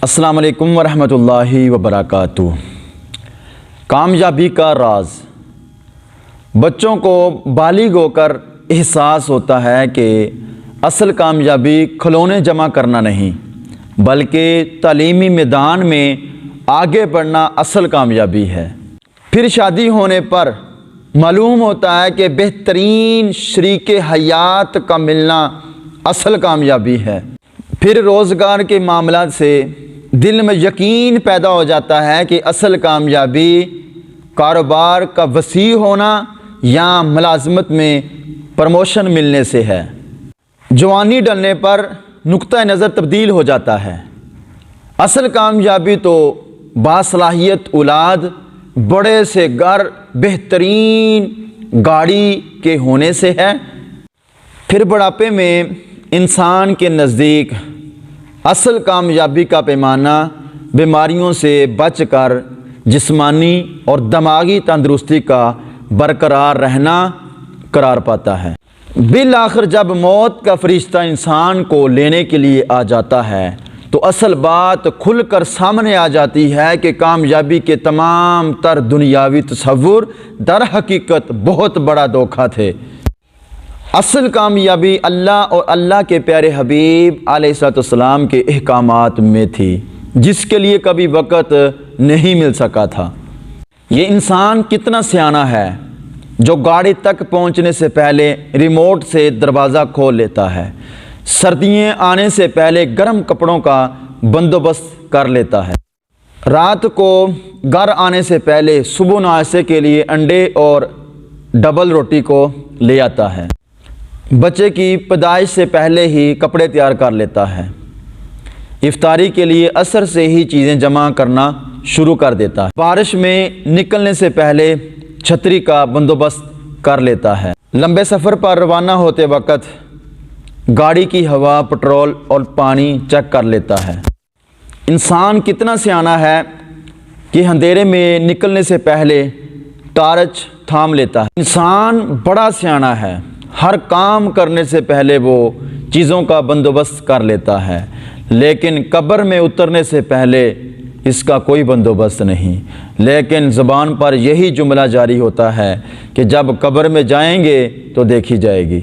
السلام علیکم ورحمۃ اللہ وبرکاتہ۔ کامیابی کا راز۔ بچوں کو بالغ ہو کر احساس ہوتا ہے کہ اصل کامیابی کھلونے جمع کرنا نہیں بلکہ تعلیمی میدان میں آگے بڑھنا اصل کامیابی ہے۔ پھر شادی ہونے پر معلوم ہوتا ہے کہ بہترین شریک حیات کا ملنا اصل کامیابی ہے۔ پھر روزگار کے معاملات سے دل میں یقین پیدا ہو جاتا ہے کہ اصل کامیابی کاروبار کا وسیع ہونا یا ملازمت میں پروموشن ملنے سے ہے۔ جوانی ڈلنے پر نقطہ نظر تبدیل ہو جاتا ہے۔ اصل کامیابی تو باصلاحیت اولاد، بڑے سے گھر، بہترین گاڑی کے ہونے سے ہے۔ پھر بڑھاپے میں انسان کے نزدیک اصل کامیابی کا پیمانہ بیماریوں سے بچ کر جسمانی اور دماغی تندرستی کا برقرار رہنا قرار پاتا ہے۔ بالآخر جب موت کا فرشتہ انسان کو لینے کے لیے آ جاتا ہے تو اصل بات کھل کر سامنے آ جاتی ہے کہ کامیابی کے تمام تر دنیاوی تصور در حقیقت بہت بڑا دھوکہ تھے۔ اصل کامیابی اللہ اور اللہ کے پیارے حبیب علیہ السلام کے احکامات میں تھی، جس کے لیے کبھی وقت نہیں مل سکا تھا۔ یہ انسان کتنا سیانہ ہے جو گاڑی تک پہنچنے سے پہلے ریموٹ سے دروازہ کھول لیتا ہے، سردیاں آنے سے پہلے گرم کپڑوں کا بندوبست کر لیتا ہے، رات کو گھر آنے سے پہلے صبح ناشتے کے لیے انڈے اور ڈبل روٹی کو لے آتا ہے، بچے کی پیدائش سے پہلے ہی کپڑے تیار کر لیتا ہے، افطاری کے لیے عصر سے ہی چیزیں جمع کرنا شروع کر دیتا ہے، بارش میں نکلنے سے پہلے چھتری کا بندوبست کر لیتا ہے، لمبے سفر پر روانہ ہوتے وقت گاڑی کی ہوا، پٹرول اور پانی چیک کر لیتا ہے۔ انسان کتنا سیانہ ہے کہ اندھیرے میں نکلنے سے پہلے ٹارچ تھام لیتا ہے۔ انسان بڑا سیانہ ہے، ہر کام کرنے سے پہلے وہ چیزوں کا بندوبست کر لیتا ہے، لیکن قبر میں اترنے سے پہلے اس کا کوئی بندوبست نہیں، لیکن زبان پر یہی جملہ جاری ہوتا ہے کہ جب قبر میں جائیں گے تو دیکھی جائے گی۔